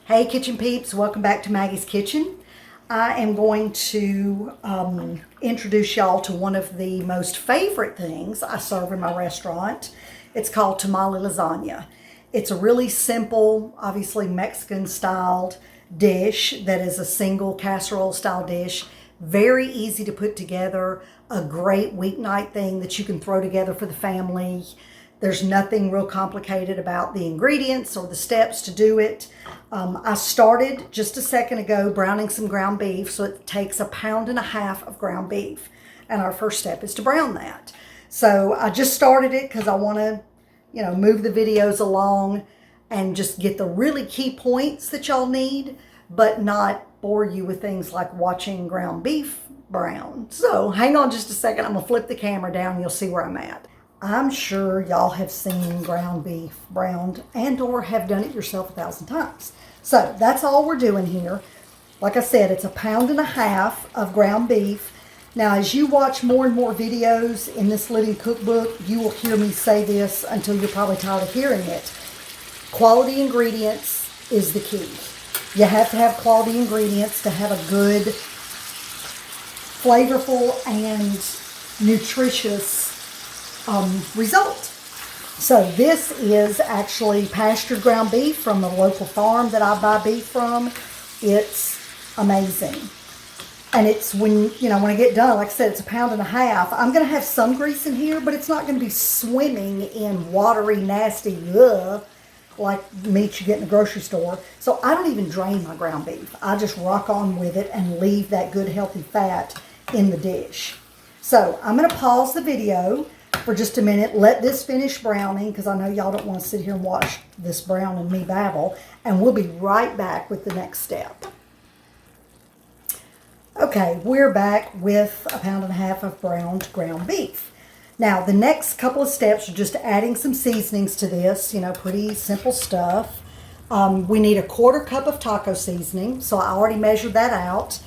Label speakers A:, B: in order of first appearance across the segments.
A: Hey kitchen peeps, welcome back to Maggie's Kitchen. I am going to introduce y'all to one of the most favorite things I serve in my restaurant. It's called Tamale Lasagna. It's a really simple, obviously Mexican styled dish that is a single casserole style dish. Very easy to put together, a great weeknight thing that you can throw together for the family. There's nothing real complicated about the ingredients or the steps to do it. I started just a second ago browning some ground beef, so it takes 1.5 pounds of ground beef. And our first step is to brown that. So I just started it because I want to, move the videos along and just get the really key points that y'all need, but not bore you with things like watching ground beef brown. So hang on just a second. I'm going to flip the camera down and you'll see where I'm at. I'm sure y'all have seen ground beef browned and or have done it yourself 1,000 times. So that's all we're doing here. Like I said, it's 1.5 pounds of ground beef. Now, as you watch more and more videos in this living cookbook, you will hear me say this until you're probably tired of hearing it. Quality ingredients is the key. You have to have quality ingredients to have a good, flavorful, and nutritious result. So this is actually pastured ground beef from the local farm that I buy beef from. It's amazing. And it's when I get done, like I said, it's 1.5 pounds. I'm going to have some grease in here, but it's not going to be swimming in watery, nasty, like meat you get in the grocery store. So I don't even drain my ground beef. I just rock on with it and leave that good, healthy fat in the dish. So I'm going to pause the video for just a minute, let this finish browning, because I know y'all don't want to sit here and watch this brown and me babble, and we'll be right back with the next step. Okay, we're back with 1.5 pounds of browned ground beef. Now, the next couple of steps are just adding some seasonings to this, pretty simple stuff. We need 1/4 cup of taco seasoning, so I already measured that out.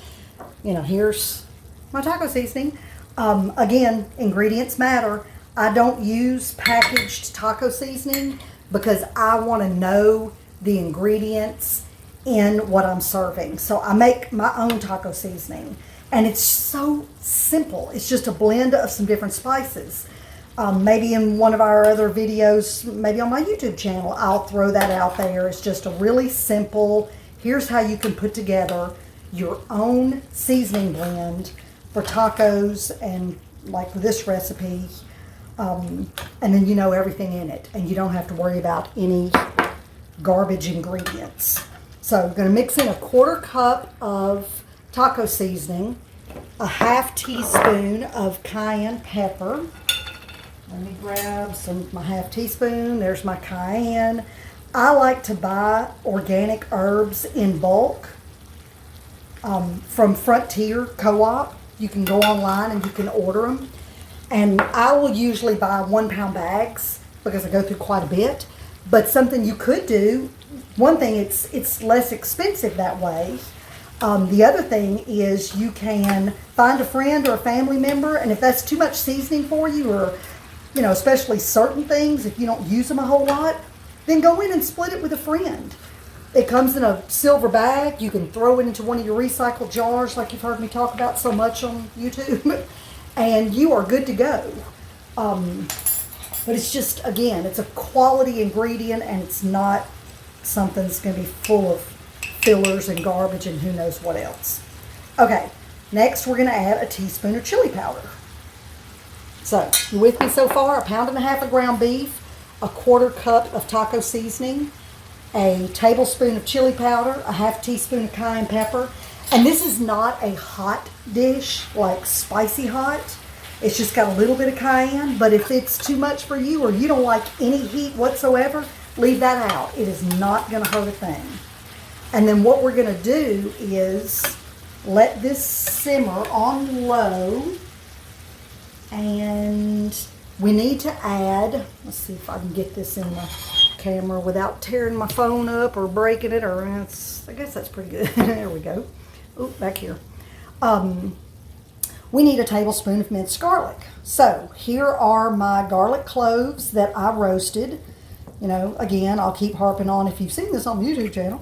A: Here's my taco seasoning. Again, ingredients matter. I don't use packaged taco seasoning because I want to know the ingredients in what I'm serving. So I make my own taco seasoning, and it's so simple. It's just a blend of some different spices. Maybe in one of our other videos, maybe on my YouTube channel, I'll throw that out there. It's just a really simple, here's how you can put together your own seasoning blend for tacos, and like this recipe, and then you know everything in it, and you don't have to worry about any garbage ingredients. So I'm going to mix in 1/4 cup of taco seasoning, a 1/2 teaspoon of cayenne pepper. Let me grab my 1/2 teaspoon. There's my cayenne. I like to buy organic herbs in bulk from Frontier Co-op. You can go online and you can order them. And I will usually buy 1 pound bags because I go through quite a bit. But something you could do, one thing, it's less expensive that way. The other thing is you can find a friend or a family member, and if that's too much seasoning for you, or especially certain things, if you don't use them a whole lot, then go in and split it with a friend. It comes in a silver bag. You can throw it into one of your recycled jars like you've heard me talk about so much on YouTube, and you are good to go. But it's just, again, it's a quality ingredient, and it's not something that's going to be full of fillers and garbage and who knows what else. Okay, next we're going to add 1 teaspoon of chili powder. So, you with me so far? 1.5 pounds of ground beef, 1/4 cup of taco seasoning, a tablespoon of chili powder, a 1/2 teaspoon of cayenne pepper. And this is not a hot dish, like spicy hot. It's just got a little bit of cayenne, but if it's too much for you or you don't like any heat whatsoever, leave that out. It is not going to hurt a thing. And then what we're going to do is let this simmer on low, and we need to add, let's see if I can get this in the camera without tearing my phone up or breaking it, or I guess that's pretty good. There we go. Oh, back here. We need 1 tablespoon of minced garlic. So here are my garlic cloves that I roasted. Again, I'll keep harping on if you've seen this on the YouTube channel.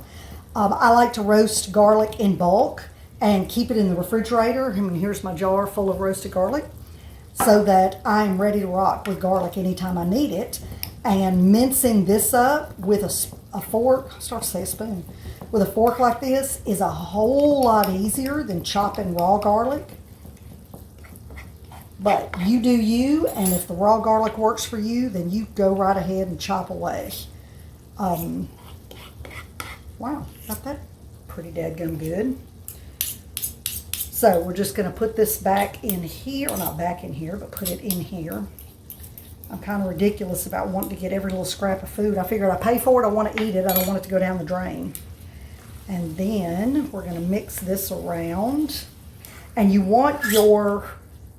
A: I like to roast garlic in bulk and keep it in the refrigerator. I mean, here's my jar full of roasted garlic so that I'm ready to rock with garlic anytime I need it. And mincing this up with a fork, I start to say a spoon, with a fork like this is a whole lot easier than chopping raw garlic. But you do you, and if the raw garlic works for you, then you go right ahead and chop away. Wow, got that pretty dadgum good. So we're just going to put this back in here, or not back in here, but put it in here. I'm kind of ridiculous about wanting to get every little scrap of food. I figured I pay for it, I want to eat it, I don't want it to go down the drain. And then we're going to mix this around. And you want your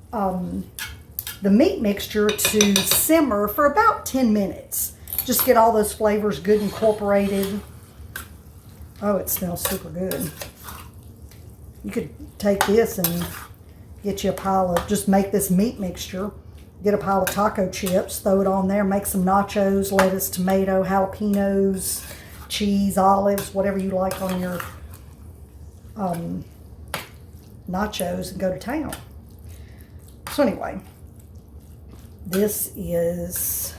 A: the meat mixture to simmer for about 10 minutes. Just get all those flavors good incorporated. Oh, it smells super good. You could take this and get you a pile of, just make this meat mixture. Get a pile of taco chips, throw it on there, make some nachos, lettuce, tomato, jalapenos, cheese, olives, whatever you like on your nachos, and go to town. So anyway, this is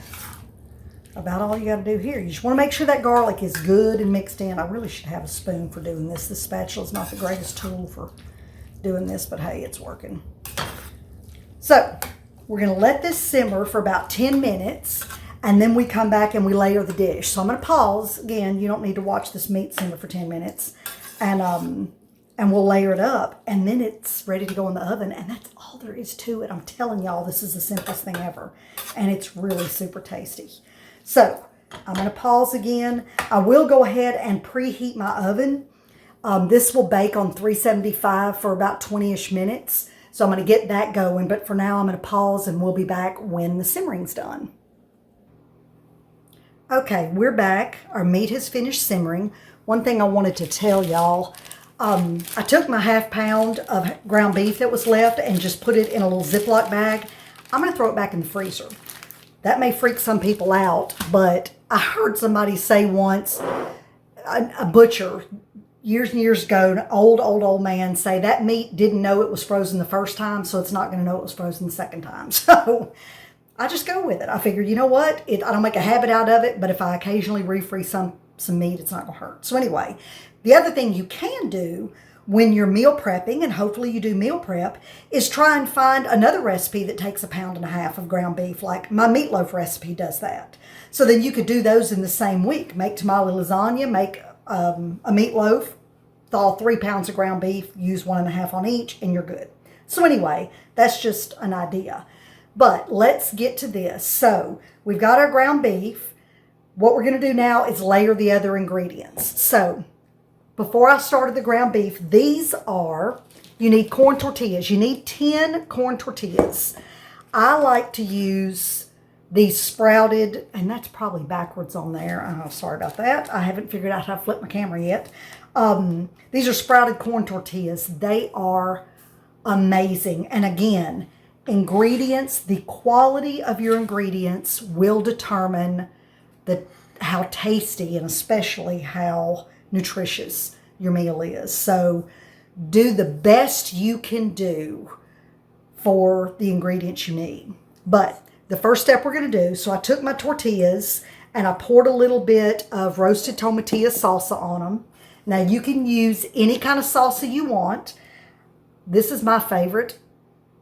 A: about all you got to do here. You just want to make sure that garlic is good and mixed in. I really should have a spoon for doing this. This spatula is not the greatest tool for doing this, but hey, it's working. So we're going to let this simmer for about 10 minutes, and then we come back and we layer the dish. So I'm going to pause. Again, you don't need to watch this meat simmer for 10 minutes. And we'll layer it up, and then it's ready to go in the oven, and that's all there is to it. I'm telling y'all, this is the simplest thing ever, and it's really super tasty. So I'm going to pause again. I will go ahead and preheat my oven. This will bake on 375 for about 20-ish minutes, so I'm going to get that going, but for now I'm going to pause, and we'll be back when the simmering's done. Okay, we're back. Our meat has finished simmering. One thing I wanted to tell y'all, I took my ½ pound of ground beef that was left and just put it in a little Ziploc bag. I'm going to throw it back in the freezer. That may freak some people out, but I heard somebody say once, a butcher, years and years ago, an old man say that meat didn't know it was frozen the first time, so it's not going to know it was frozen the second time. So I just go with it. I figured, you know what? I don't make a habit out of it, but if I occasionally refreeze some meat, it's not going to hurt. So anyway, the other thing you can do when you're meal prepping, and hopefully you do meal prep, is try and find another recipe that takes £1.5 pounds of ground beef. Like my meatloaf recipe does that. So then you could do those in the same week. Make tamale lasagna, make a meatloaf, thaw 3 pounds of ground beef, use 1.5 on each, and you're good. So anyway, that's just an idea. But let's get to this. So we've got our ground beef. What we're going to do now is layer the other ingredients. So before I started the ground beef, you need corn tortillas. You need 10 corn tortillas. I like to use these sprouted, and that's probably backwards on there. Oh, sorry about that. I haven't figured out how to flip my camera yet. These are sprouted corn tortillas. They are amazing. And again, ingredients, the quality of your ingredients will determine how tasty and especially how nutritious your meal is. So do the best you can do for the ingredients you need. But the first step we're going to do, so I took my tortillas and I poured a little bit of roasted tomatillo salsa on them. Now you can use any kind of salsa you want. This is my favorite.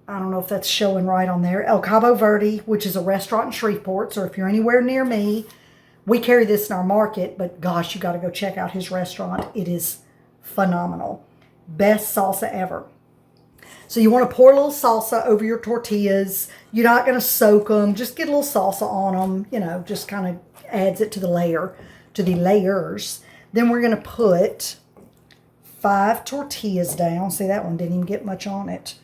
A: I don't know if that's showing right on there. El Cabo Verde, which is a restaurant in Shreveport. So if you're anywhere near me, we carry this in our market, but gosh, you got to go check out his restaurant. It is phenomenal. Best salsa ever. So you want to pour a little salsa over your tortillas. You're not going to soak them. Just get a little salsa on them. You know, just kind of adds it to the layers. Then we're going to put 5 tortillas down. See, that one didn't even get much on it.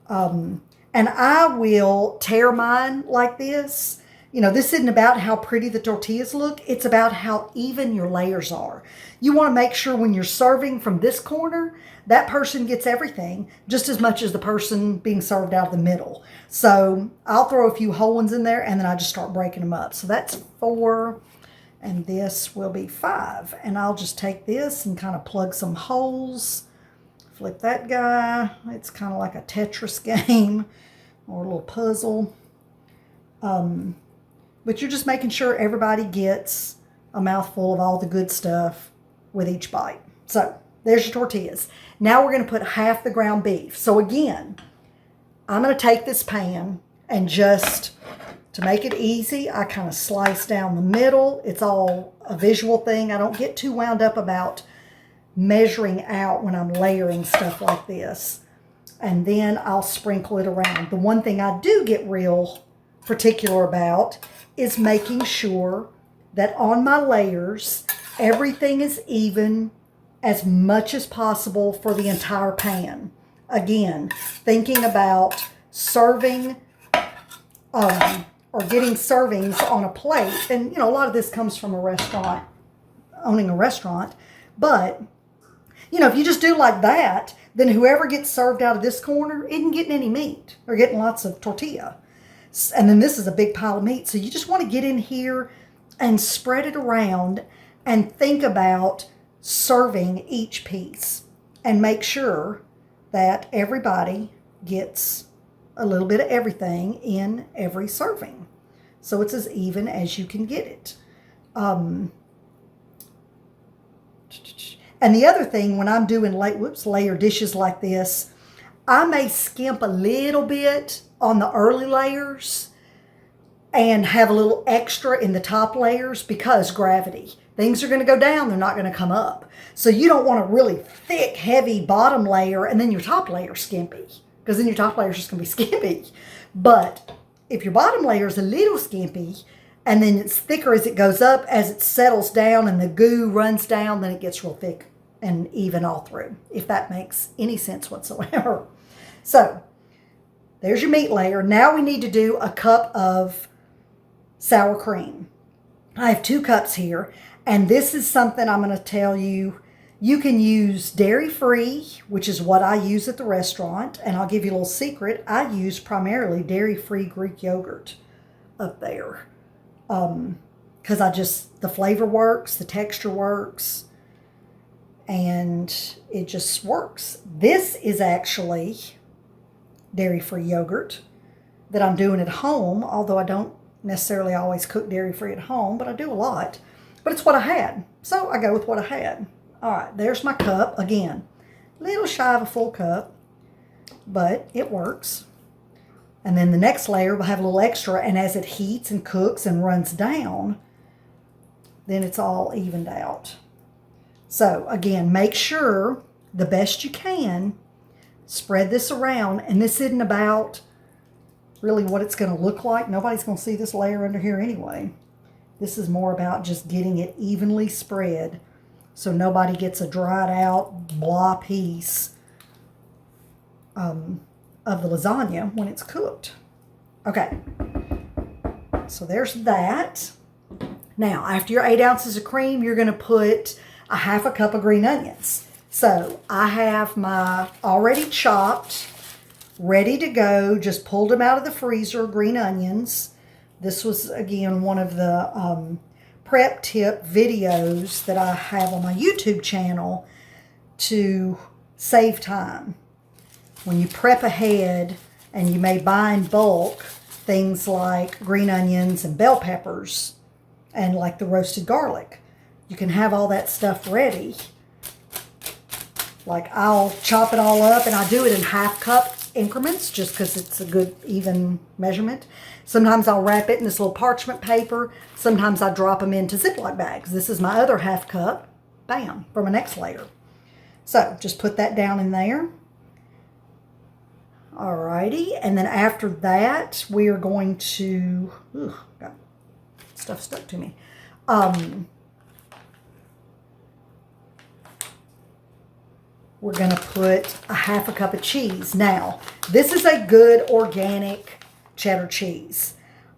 A: And I will tear mine like this. You know, this isn't about how pretty the tortillas look. It's about how even your layers are. You want to make sure when you're serving from this corner, that person gets everything just as much as the person being served out of the middle. So I'll throw a few whole ones in there and then I just start breaking them up. So that's 4 And this will be 5. And I'll just take this and kind of plug some holes. Flip that guy. It's kind of like a Tetris game or a little puzzle. But you're just making sure everybody gets a mouthful of all the good stuff with each bite. So there's your tortillas. Now we're going to put half the ground beef. So again, I'm going to take this pan and just, to make it easy, I kind of slice down the middle. It's all a visual thing. I don't get too wound up about measuring out when I'm layering stuff like this. And then I'll sprinkle it around. The one thing I do get real particular about is making sure that on my layers, everything is even as much as possible for the entire pan. Again, thinking about serving or getting servings on a plate. And, you know, a lot of this comes from a restaurant, owning a restaurant. But, you know, if you just do like that, then whoever gets served out of this corner isn't getting any meat. They're getting lots of tortilla. And then this is a big pile of meat. So you just want to get in here and spread it around and think about serving each piece and make sure that everybody gets a little bit of everything in every serving. So it's as even as you can get it. And the other thing, when I'm doing layer dishes like this, I may skimp a little bit on the early layers and have a little extra in the top layers because gravity. Things are going to go down, they're not going to come up. So you don't want a really thick, heavy bottom layer and then your top layer skimpy, because then your top layer is just going to be skimpy. But if your bottom layer is a little skimpy and then it's thicker as it goes up, as it settles down and the goo runs down, then it gets real thick and even all through, if that makes any sense whatsoever. So there's your meat layer. Now we need to do a cup of sour cream. I have 2 cups here, and this is something I'm going to tell you. You can use dairy-free, which is what I use at the restaurant, and I'll give you a little secret. I use primarily dairy-free Greek yogurt up there because the flavor works, the texture works, and it just works. This is actually dairy-free yogurt that I'm doing at home, although I don't necessarily always cook dairy-free at home, but I do a lot. But it's what I had, so I go with what I had. All right, there's my cup. Again, a little shy of a full cup, but it works. And then the next layer will have a little extra, and as it heats and cooks and runs down, then it's all evened out. So again, make sure the best you can, spread this around, and this isn't about really what it's going to look like. Nobody's going to see this layer under here anyway. This is more about just getting it evenly spread so nobody gets a dried out blah piece of the lasagna when it's cooked. Okay, so there's that. Now, after your 8 ounces of cream, you're going to put a half a cup of green onions. So I have my already chopped, ready to go, just pulled them out of the freezer, green onions. This was, again, one of the prep tip videos that I have on my YouTube channel to save time. When you prep ahead, and you may buy in bulk things like green onions and bell peppers and like the roasted garlic, you can have all that stuff ready. Like I'll chop it all up, and I do it in half cup increments just because it's a good even measurement. Sometimes I'll wrap it in this little parchment paper. Sometimes I drop them into Ziploc bags. This is my other half cup, bam, for my next layer. So just put that down in there. Alrighty, and then after that, we are going to, got stuff stuck to me. We're going to put a half a cup of cheese. Now, this is a good organic cheddar cheese.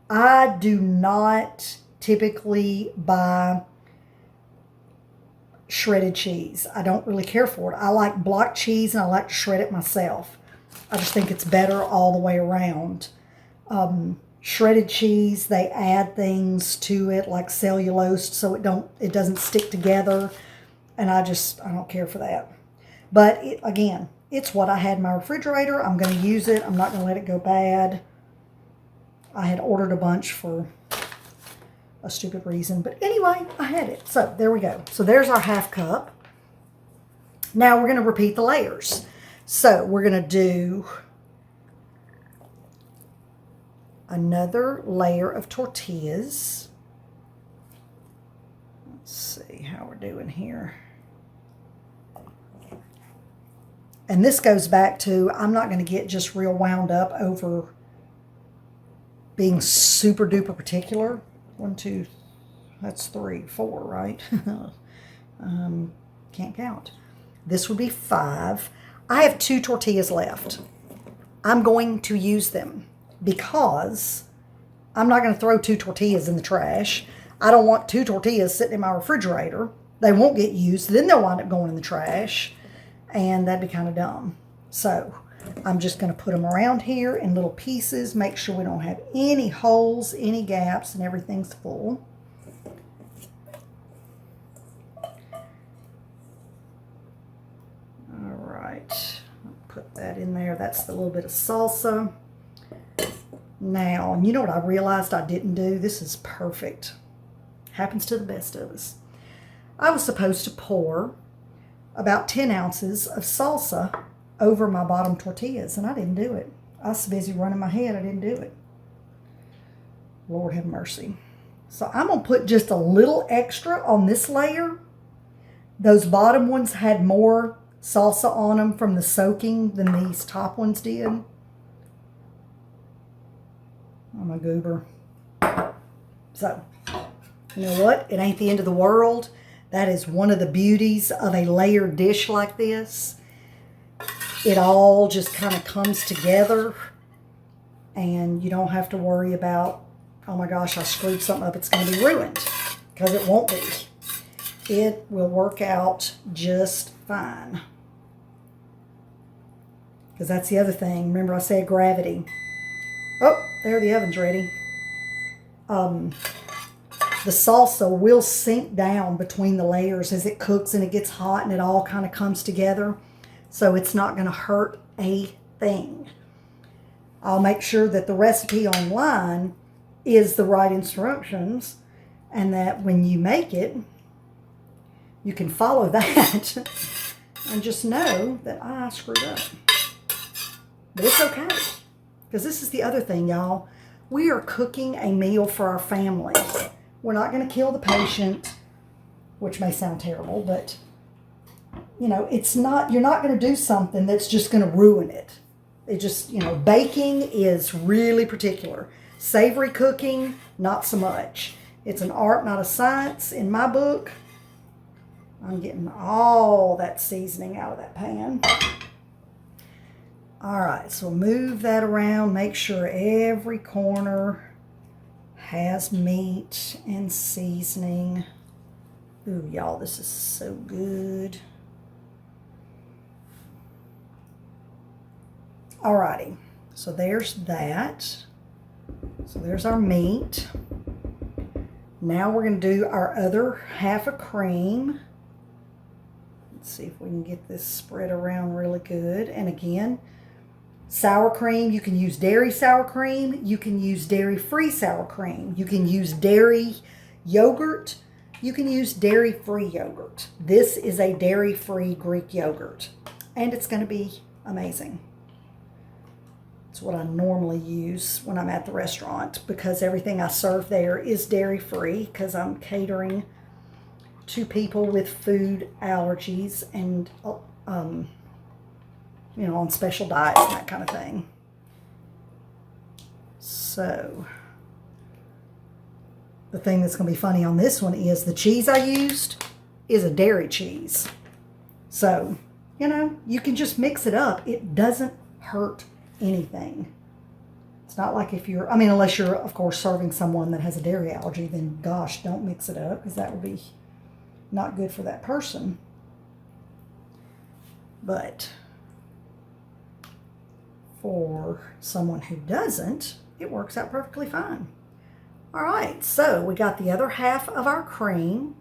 A: I do not typically buy shredded cheese. I don't really care for it. I like block cheese, and I like to shred it myself. I just think it's better all the way around. shredded cheese, they add things to it like cellulose so it doesn't stick together. And I don't care for that. But again, it's what I had in my refrigerator. I'm going to use it. I'm not going to let it go bad. I had ordered a bunch for a stupid reason. But anyway, I had it. So there we go. So there's our half cup. Now we're going to repeat the layers. So we're going to do another layer of tortillas. Let's see how we're doing here. And this goes back to, I'm not going to get just real wound up over being super duper particular. 1, 2, that's 3, 4, right? Can't count. This would be 5. I have 2 tortillas left. I'm going to use them because I'm not going to throw 2 tortillas in the trash. I don't want 2 tortillas sitting in my refrigerator. They won't get used. Then they'll wind up going in the trash. And that'd be kind of dumb. So I'm just going to put them around here in little pieces. Make sure we don't have any holes, any gaps, and everything's full. All right. Put that in there. That's the little bit of salsa. Now, you know what I realized I didn't do? This is perfect. Happens to the best of us. I was supposed to pour about 10 ounces of salsa over my bottom tortillas, and I didn't do it. I was busy running my head. I didn't do it. Lord have mercy. So I'm going to put just a little extra on this layer. Those bottom ones had more salsa on them from the soaking than these top ones did. I'm a goober. So, you know what? It ain't the end of the world. That is one of the beauties of a layered dish like this. It all just kind of comes together and you don't have to worry about, oh my gosh, I screwed something up, it's going to be ruined. Because it won't be. It will work out just fine. Because that's the other thing. Remember I said gravity. Oh, there the oven's ready. The salsa will sink down between the layers as it cooks and it gets hot and it all kind of comes together. So it's not going to hurt a thing. I'll make sure that the recipe online is the right instructions and that when you make it, you can follow that and just know that I screwed up. But it's okay. Because this is the other thing, y'all. We are cooking a meal for our family. We're not going to kill the patient, which may sound terrible, but, you know, it's not, you're not going to do something that's just going to ruin it. It just, you know, baking is really particular. Savory cooking, not so much. It's an art, not a science. In my book, I'm getting all that seasoning out of that pan. All right, so move that around. Make sure every corner has meat and seasoning. Ooh, y'all, this is so good. Alrighty, so there's that. So there's our meat. Now we're going to do our other half a cream. Let's see if we can get this spread around really good. And again, sour cream, you can use dairy sour cream. You can use dairy-free sour cream. You can use dairy yogurt. You can use dairy-free yogurt. This is a dairy-free Greek yogurt. And it's going to be amazing. It's what I normally use when I'm at the restaurant because everything I serve there is dairy-free because I'm catering to people with food allergies and, you know, on special diets and that kind of thing. So, the thing that's going to be funny on this one is the cheese I used is a dairy cheese. So, you know, you can just mix it up. It doesn't hurt anything. It's not like if you're, I mean, unless you're, of course, serving someone that has a dairy allergy, then gosh, don't mix it up because that would be not good for that person. But for someone who doesn't, it works out perfectly fine. All right, so we got the other half of our cream.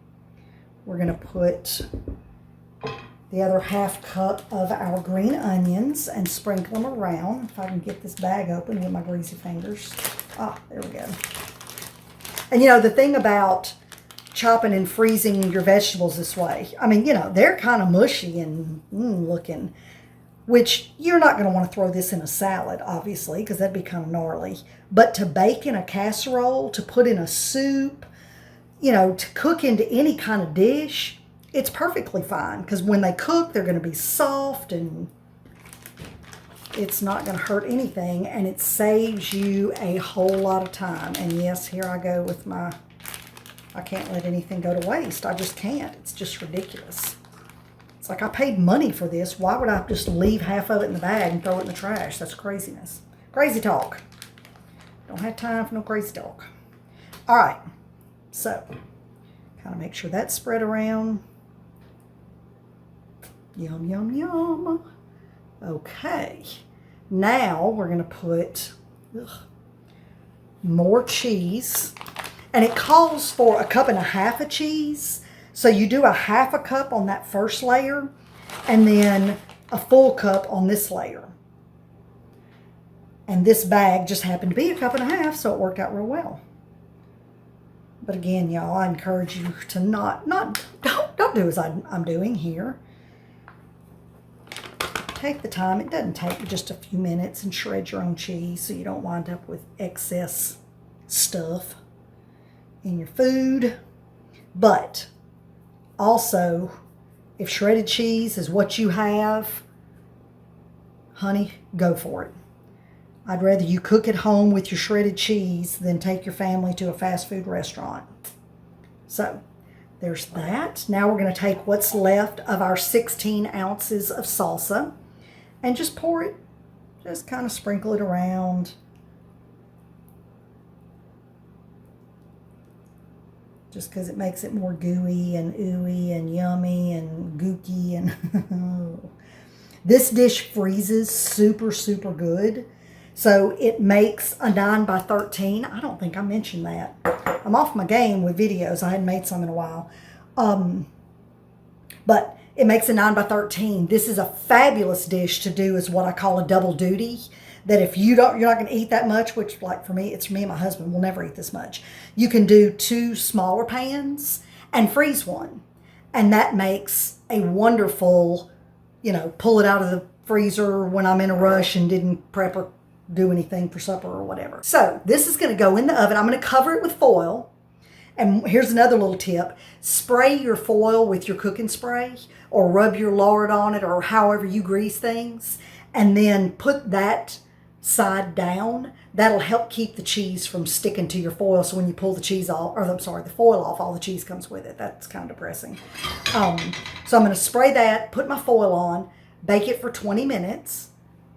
A: We're going to put the other half cup of our green onions and sprinkle them around. If I can get this bag open with my greasy fingers. Ah, there we go. And you know, the thing about chopping and freezing your vegetables this way, I mean, you know, they're kind of mushy and looking, which you're not going to want to throw this in a salad, obviously, because that'd be kind of gnarly. But to bake in a casserole, to put in a soup, you know, to cook into any kind of dish, it's perfectly fine. Because when they cook, they're going to be soft and it's not going to hurt anything. And it saves you a whole lot of time. And yes, here I go with my, I can't let anything go to waste. I just can't. It's just ridiculous. It's like I paid money for this. Why would I just leave half of it in the bag and throw it in the trash? That's craziness. Crazy talk. Don't have time for no crazy talk. All right. So, kind of make sure that's spread around. Yum, yum, yum. Okay. Now we're going to put more cheese. And it calls for 1.5 cups of cheese. So you do 1/2 cup on that first layer and then a full cup on this layer. And this bag just happened to be 1.5 cups, so it worked out real well. But again, y'all, I encourage you to don't do as I'm doing here. Take the time. It doesn't take just a few minutes, and shred your own cheese so you don't wind up with excess stuff in your food. But also, if shredded cheese is what you have, honey, go for it. I'd rather you cook at home with your shredded cheese than take your family to a fast food restaurant. So, there's that. Now we're going to take what's left of our 16 ounces of salsa and just pour it, just kind of sprinkle it around. Just because it makes it more gooey and ooey and yummy and gooky. And this dish freezes super, super good. So it makes a 9 by 13. I don't think I mentioned that. I'm off my game with videos. I hadn't made some in a while. But it makes a 9 by 13. This is a fabulous dish to do as what I call a double duty. That if you're not going to eat that much, which like for me, it's me and my husband, we'll never eat this much. You can do 2 smaller pans and freeze one. And that makes a wonderful, you know, pull it out of the freezer when I'm in a rush and didn't prep or do anything for supper or whatever. So this is going to go in the oven. I'm going to cover it with foil. And here's another little tip. Spray your foil with your cooking spray or rub your lard on it or however you grease things. And then put that side down. That'll help keep the cheese from sticking to your foil. So when you pull the cheese off, or I'm sorry, the foil off, all the cheese comes with it. That's kind of depressing. So I'm going to spray that, put my foil on, bake it for 20 minutes,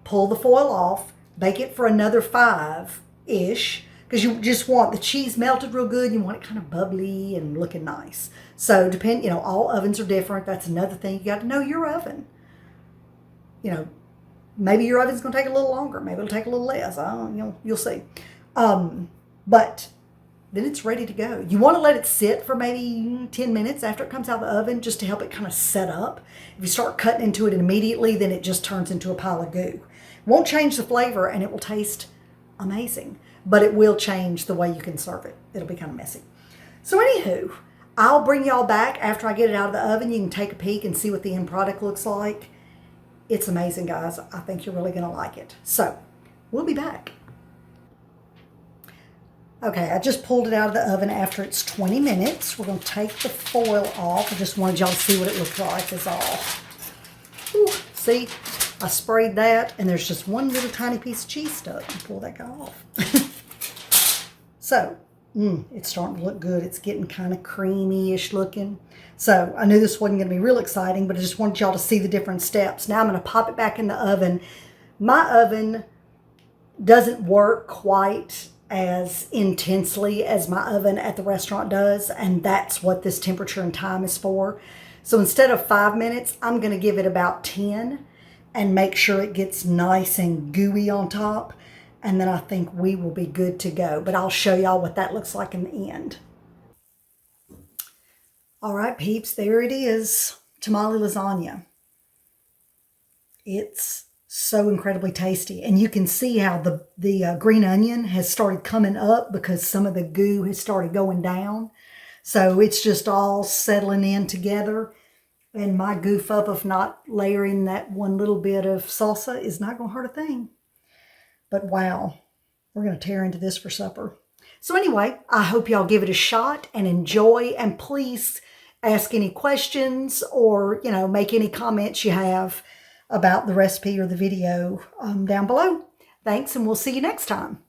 A: pull the foil off, bake it for another 5-ish. Because you just want the cheese melted real good. You want it kind of bubbly and looking nice. So all ovens are different. That's another thing. You got to know your oven. You know, maybe your oven's going to take a little longer. Maybe it'll take a little less. You'll see. But then it's ready to go. You want to let it sit for maybe 10 minutes after it comes out of the oven just to help it kind of set up. If you start cutting into it immediately, then it just turns into a pile of goo. Won't change the flavor and it will taste amazing. But it will change the way you can serve it. It'll be kind of messy. So anywho, I'll bring y'all back after I get it out of the oven. You can take a peek and see what the end product looks like. It's amazing, guys. I think you're really going to like it. So, we'll be back. Okay, I just pulled it out of the oven after it's 20 minutes. We're going to take the foil off. I just wanted y'all to see what it looks like is all. Ooh, see, I sprayed that, and there's just one little tiny piece of cheese stuck. I'll pull that guy off. So, it's starting to look good. It's getting kind of creamy-ish looking. So, I knew this wasn't going to be real exciting, but I just wanted y'all to see the different steps. Now, I'm going to pop it back in the oven. My oven doesn't work quite as intensely as my oven at the restaurant does, and that's what this temperature and time is for. So, instead of 5 minutes, I'm going to give it about 10 and make sure it gets nice and gooey on top. and then I think we will be good to go. But I'll show y'all what that looks like in the end. All right, peeps, there it is, tamale lasagna. It's so incredibly tasty. And you can see how the green onion has started coming up because some of the goo has started going down. So it's just all settling in together. And my goof up of not layering that one little bit of salsa is not going to hurt a thing. But wow, we're going to tear into this for supper. So anyway, I hope y'all give it a shot and enjoy. And please ask any questions or, make any comments you have about the recipe or the video down below. Thanks, and we'll see you next time.